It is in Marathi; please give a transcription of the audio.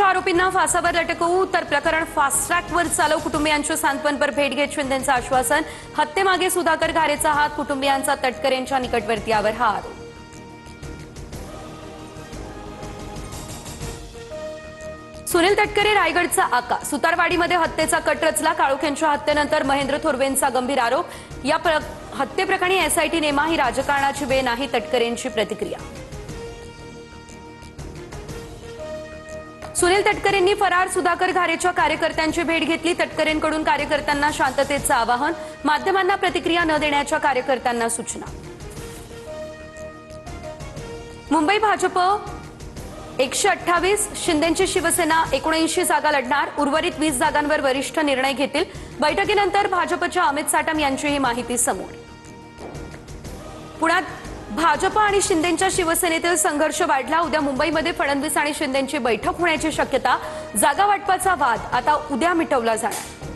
हत्येच्या आरोपींना फासावर लटकवू तर प्रकरण फास्ट ट्रॅकवर चालवू, कुटुंबियांची सांत्वनपर भेट घेत शिंदेंचं आश्वासन. हत्येमागे सुधाकर घारेचा हात, कुटुंबियांचा तटकरेंच्या निकटवर्तीयावर हा आरोप. सुनील तटकरे रायगडचा आका. सुतारवाडीमध्ये हत्येचा कट रचला. काळोखेंच्या हत्येनंतर महेंद्र थोरवेंचा गंभीर आरोप. या हत्येप्रकरणी एसआयटी नेमा ही राजकारणाची वेळ नाही, तटकरेंची प्रतिक्रिया. सुनील तटकरेंनी फरार सुधाकर घारेच्या कार्यकर्त्यांची भेट घेतली. तटकरेंकडून कार्यकर्त्यांना शांततेचं आवाहन. माध्यमांना प्रतिक्रिया न देण्याच्या कार्यकर्त्यांना सूचना. मुंबई भाजप 128, शिंदेंची शिवसेना 79 जागा लढणार. उर्वरित 20 जागांवर वरिष्ठ निर्णय घेतील. बैठकीनंतर भाजपच्या अमित साटम यांची ही माहिती समोर. पुण्यात भाजप आणि शिंदेंच्या शिवसेनेतील संघर्ष वाढला. उद्या मुंबईमध्ये फडणवीस आणि शिंदेंची बैठक होण्याची शक्यता. जागा वाटपाचा वाद आता उद्या मिटवला जाणार.